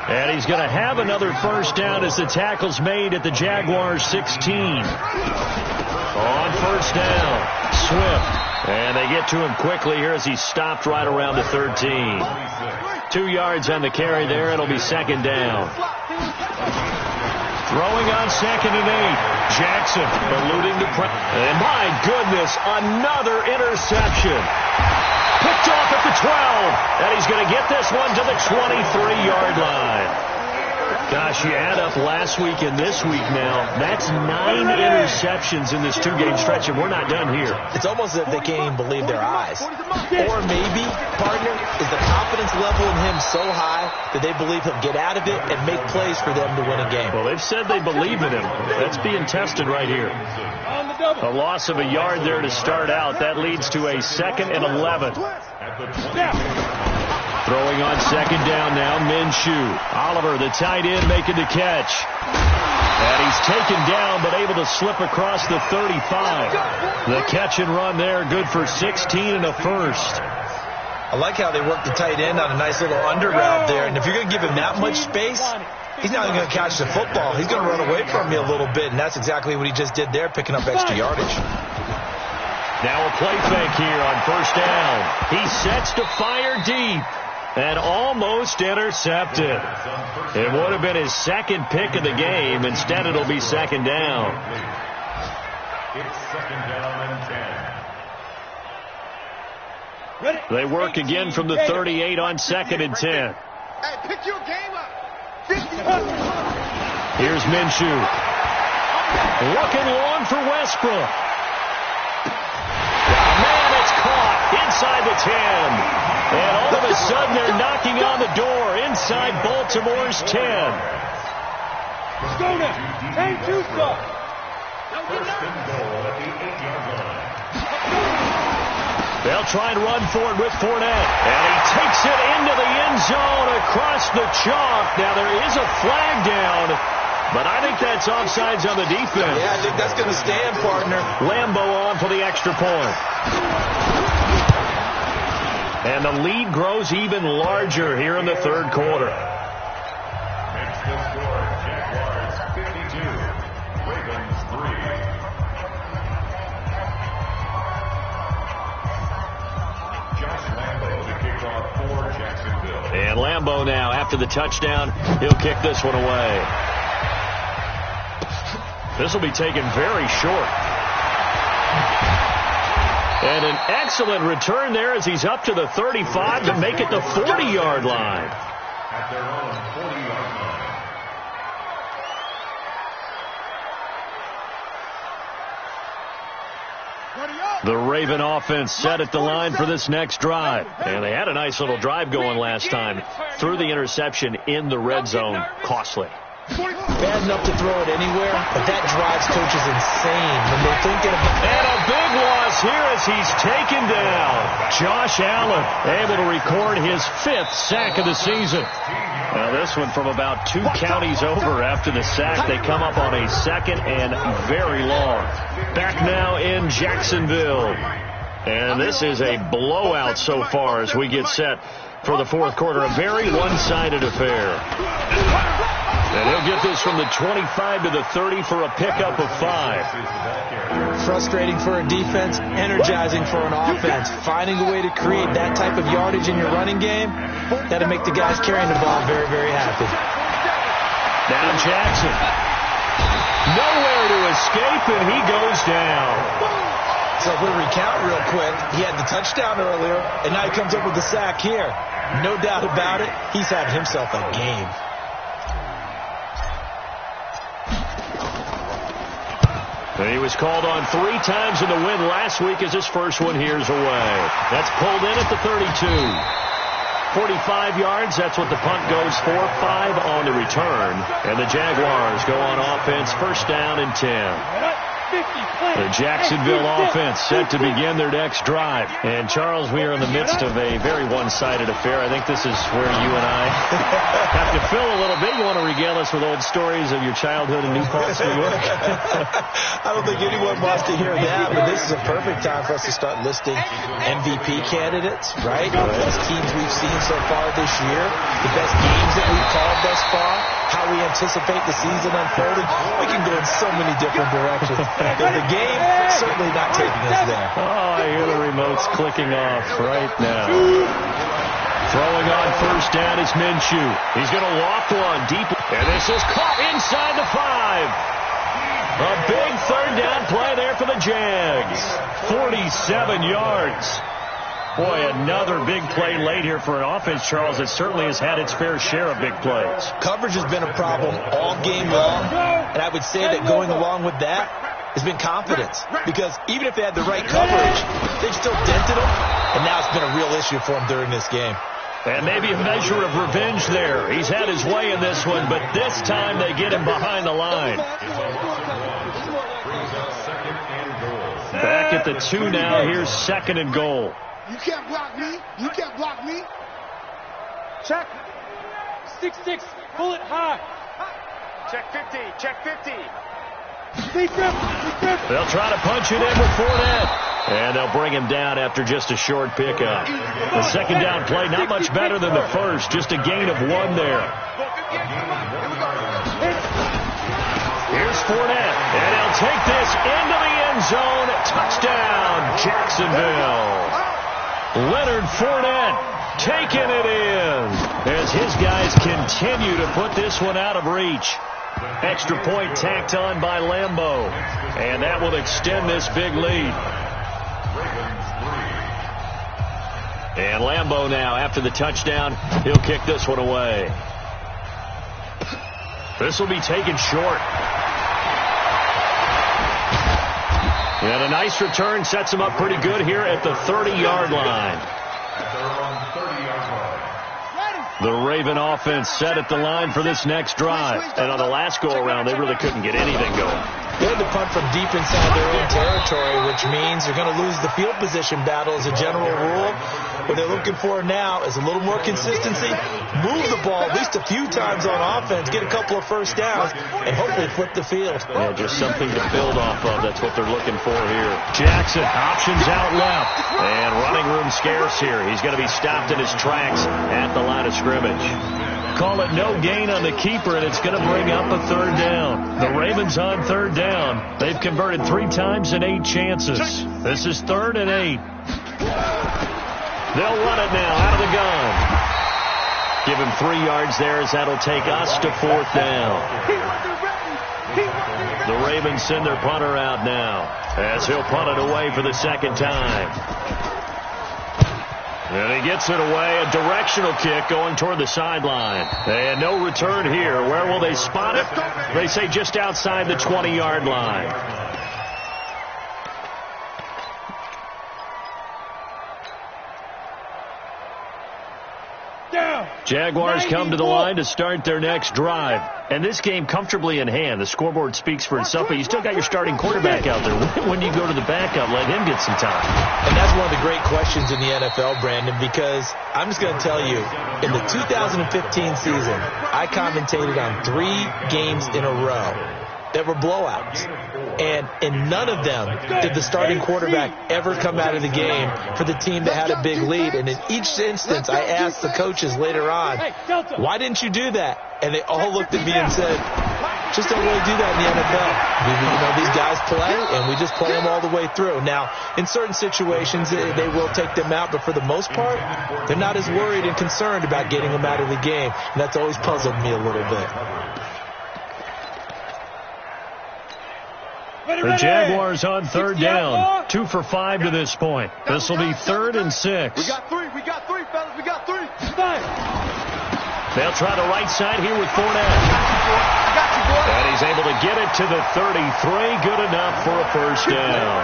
And he's going to have another 1st down as the tackle's made at the Jaguars 16. On 1st down, Swift. And they get to him quickly here as he's stopped right around the 13. 2 yards on the carry there. It'll be 2nd down. Throwing on 2nd and 8. Jackson eluding the press. And my goodness, another interception. Picked off at the 12. And he's going to get this one to the 23-yard line. Gosh, you add up last week and this week now. That's 9 interceptions in this 2-game stretch, and we're not done here. It's almost as if they can't even believe their eyes. Or maybe, partner, is the confidence level in him so high that they believe he'll get out of it and make plays for them to win a game. Well, they've said they believe in him. That's being tested right here. A loss of a yard there to start out. That leads to a 2nd and 11. Throwing on 2nd down now, Minshew. Oliver, the tight end, making the catch. And he's taken down, but able to slip across the 35. The catch and run there, good for 16 and a 1st. I like how they work the tight end on a nice little under route there. And if you're going to give him that much space, he's not even going to catch the football. He's going to run away from you a little bit, and that's exactly what he just did there, picking up extra yardage. Now a play fake here on 1st down. He sets to fire deep. And almost intercepted. It would have been his 2nd pick of the game. Instead, it'll be 2nd down. It's 2nd down and 10. They work again from the 38 on 2nd and 10. Hey, pick your game up. 50. Here's Minshew. Looking long for Westbrook. Man, it's caught inside the 10. And all of a sudden, they're knocking on the door inside Baltimore's 10. Let's go now. Ain't too tough. First and goal at the 8-yard line. They'll try and run for it with Fournette. And he takes it into the end zone across the chalk. Now, there is a flag down, but I think that's offsides on the defense. Yeah, I think that's going to stand, partner. Lambeau on for the extra point. And the lead grows even larger here in the 3rd quarter. Makes the score Jaguars 52, Ravens 3. Josh Lambeau to kick off for Jacksonville. And Lambeau now, after the touchdown, he'll kick this one away. This will be taken very short. And an excellent return there as he's up to the 35 to make it the 40-yard line. At their own 40-yard line. The Raven offense set at the line for this next drive. And they had a nice little drive going last time. Threw the interception in the red zone. Costly. Bad enough to throw it anywhere, but that drives coaches insane when they're thinking about. And a big loss here as he's taken down. Josh Allen able to record his 5th sack of the season. Now this one from about 2 counties over after the sack. They come up on a 2nd and very long. Back now in Jacksonville. And this is a blowout so far as we get set for the 4th quarter. A very one-sided affair. And he'll get this from the 25 to the 30 for a pickup of 5. Frustrating for a defense, energizing for an offense. Finding a way to create that type of yardage in your running game, that'll make the guys carrying the ball very, very happy. Now Jackson. Nowhere to escape, and he goes down. So if we recount real quick, he had the touchdown earlier, and now he comes up with the sack here. No doubt about it, he's had himself a game. And he was called on 3 times in the win last week as his first one here's away. That's pulled in at the 32. 45 yards, that's what the punt goes for. 5 on the return. And the Jaguars go on offense, first down and 10. The Jacksonville offense set to begin their next drive. And, Charles, we are in the midst of a very one-sided affair. I think this is where you and I have to fill a little bit. You want to regale us with old stories of your childhood in New Paltz, New York? I don't think anyone wants to hear that, but this is a perfect time for us to start listing MVP candidates, right? The best teams we've seen so far this year, the best games that we've called thus far, how we anticipate the season unfolding. We can go in so many different directions. But the game, certainly not taking us there. Oh, I hear the remotes clicking off right now. Throwing on first down is Minshew. He's going to walk one deep. And this is caught inside the 5. A big third down play there for the Jags. 47 yards. Boy, another big play late here for an offense, Charles, that certainly has had its fair share of big plays. Coverage has been a problem all game long, and I would say that going along with that has been confidence, because even if they had the right coverage, they've still dented them, and now it's been a real issue for them during this game. And maybe a measure of revenge there. He's had his way in this one, but this time they get him behind the line. Back at the 2 now. Here's 2nd and goal. You can't block me. You can't block me. Check. 6-6. Pull it high. Check 50. Check 50. They'll try to punch it in with Fournette. And they'll bring him down after just a short pickup. The second down play, not much better than the first. Just a gain of 1 there. Here's Fournette. And he'll take this into the end zone. Touchdown, Jacksonville. Leonard Fournette taking it in as his guys continue to put this one out of reach. Extra point tacked on by Lambeau, and that will extend this big lead. And Lambeau now, after the touchdown, he'll kick this one away. This will be taken short. And a nice return sets him up pretty good here at the 30-yard line. The Raven offense set at the line for this next drive. And on the last go-around, they really couldn't get anything going. They had to punt from deep inside their own territory, which means they're going to lose the field position battle as a general rule. What they're looking for now is a little more consistency, move the ball at least a few times on offense, get a couple of first downs, and hopefully flip the field. Yeah, just something to build off of. That's what they're looking for here. Jackson, options out left. And running room scarce here. He's going to be stopped in his tracks at the line of scrimmage. Call it no gain on the keeper, and it's going to bring up a 3rd down. The Ravens on 3rd down. They've converted 3 times in 8 chances. This is 3rd and 8. They'll run it now out of the gun. Give him 3 yards there as that'll take us to 4th down. The Ravens send their punter out now as he'll punt it away for the 2nd time. And he gets it away, a directional kick going toward the sideline. And no return here. Where will they spot it? They say just outside the 20-yard line. Jaguars come to the line to start their next drive. And this game comfortably in hand. The scoreboard speaks for itself, but you still got your starting quarterback out there. When do you go to the backup? Let him get some time. And that's one of the great questions in the NFL, Brandon, because I'm just going to tell you, in the 2015 season, I commentated on 3 games in a row that were blowouts. And in none of them did the starting quarterback ever come out of the game for the team that had a big lead. And in each instance, I asked the coaches later on, why didn't you do that? And they all looked at me and said, just don't really do that in the NFL. These guys play, and we just play them all the way through. Now, in certain situations, they will take them out, but for the most part, they're not as worried and concerned about getting them out of the game. And that's always puzzled me a little bit. The Jaguars on third down. 2 for 5 to this point. This will be 3rd and 6. We got three, fellas. We got three. They'll try the right side here with Fournette. And he's able to get it to the 33. Good enough for a first down.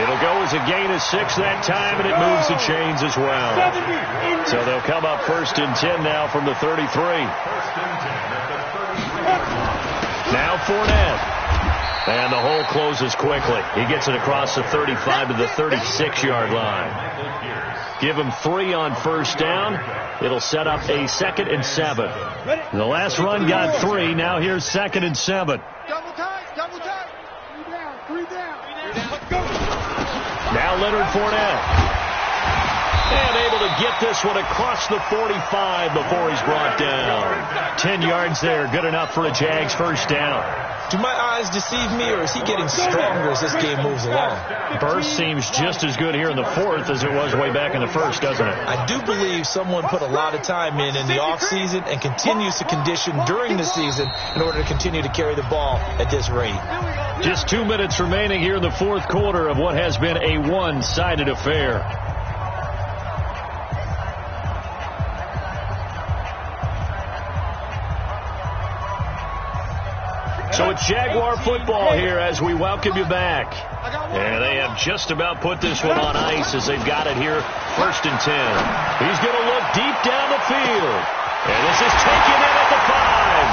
It'll go as a gain of 6 that time, and it moves the chains as well. So they'll come up 1st and 10 now from the 33. Now Fournette. And the hole closes quickly. He gets it across the 35 to the 36-yard line. Give him 3 on first down. It'll set up a 2nd and 7. The last run got 3. Now here's 2nd and 7. Double tight. 3 down. Let's go. Now Leonard Fournette. And able to get this one across the 45 before he's brought down. 10 yards there. Good enough for a Jags first down. Do my eyes deceive me, or is he getting stronger as this game moves along? Burst seems just as good here in the 4th as it was way back in the 1st, doesn't it? I do believe someone put a lot of time in the offseason and continues to condition during the season in order to continue to carry the ball at this rate. Just 2 minutes remaining here in the 4th quarter of what has been a one-sided affair. So it's Jaguar football here as we welcome you back. And they have just about put this one on ice as they've got it here, 1st and 10. He's going to look deep down the field. And this is taken in at the 5.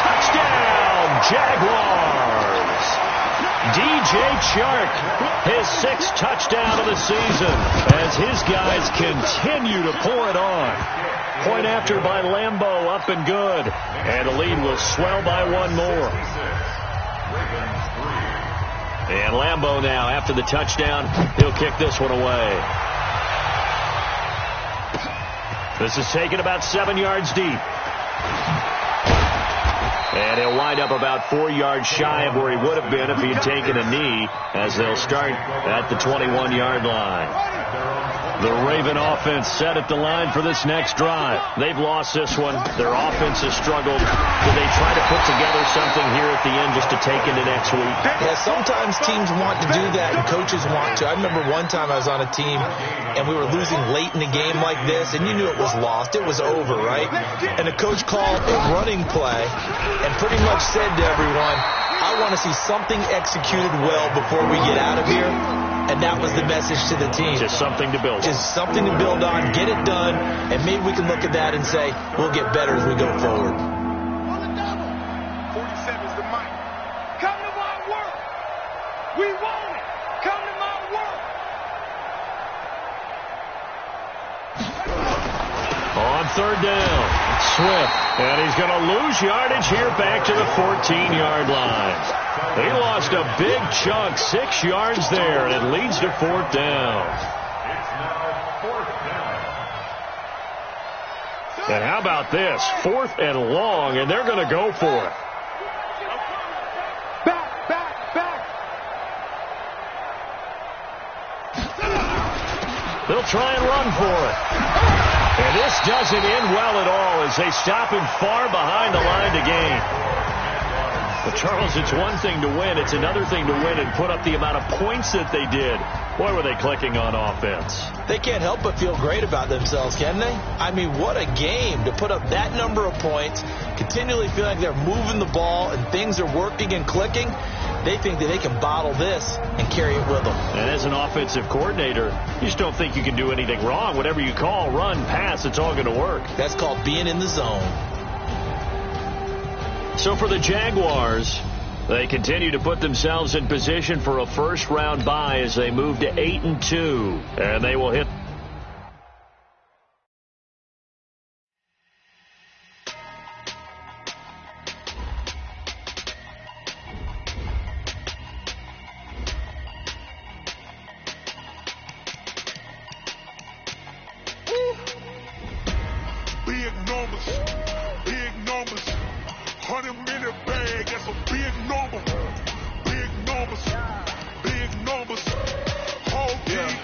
Touchdown, Jaguars. DJ Chark, his 6th touchdown of the season as his guys continue to pour it on. Point after by Lambeau, up and good. And the lead will swell by 1 more. And Lambeau now, after the touchdown, he'll kick this one away. This is taken about 7 yards deep. And he'll wind up about 4 yards shy of where he would have been if he had taken a knee, as they'll start at the 21-yard line. The Raven offense set at the line for this next drive. They've lost this one. Their offense has struggled. Do they try to put together something here at the end just to take into next week? Yeah, sometimes teams want to do that and coaches want to. I remember one time I was on a team and we were losing late in the game like this, and you knew it was lost. It was over, right? And the coach called a running play and pretty much said to everyone, I want to see something executed well before we get out of here. And that was the message to the team. Just something to build on. Just something to build on, get it done, and maybe we can look at that and say, we'll get better as we go forward. 47's the mic. Come to my work. We want it. Come to my work. On third down, Swift. And he's going to lose yardage here back to the 14-yard line. He lost a big chunk, 6 yards there, and it leads to 4th down. It's now 4th down. And how about this? 4th and long, and they're going to go for it. Back. They'll try and run for it. And this doesn't end well at all as they stop him far behind the line to gain. Well, Charles, it's one thing to win. It's another thing to win and put up the amount of points that they did. Boy, were they clicking on offense. They can't help but feel great about themselves, can they? I mean, what a game to put up that number of points, continually feeling like they're moving the ball and things are working and clicking. They think that they can bottle this and carry it with them. And as an offensive coordinator, you just don't think you can do anything wrong. Whatever you call, run, pass, it's all going to work. That's called being in the zone. So for the Jaguars, they continue to put themselves in position for a first-round bye as they move to 8-2. And they will hit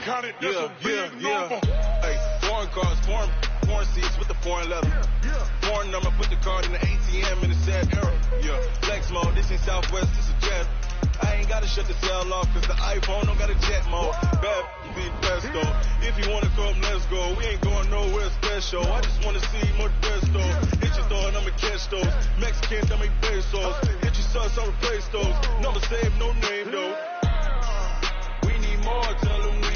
Got it. That's a big number. Hey, foreign cars, foreign seats with the foreign leather. Foreign number, put the card in the ATM in the sad era. Flex mode, this ain't Southwest, this a jet. I ain't gotta shut the cell off, cause the iPhone don't got a jet mode. Bad, you be best though. If you wanna come, let's go. We ain't going nowhere special. I just wanna see more Desto. Hit your throw and I'ma catch those. Mexicans, I make pesos. Hit your sus, I replace those. Number saved, no name though. We need more, tell them we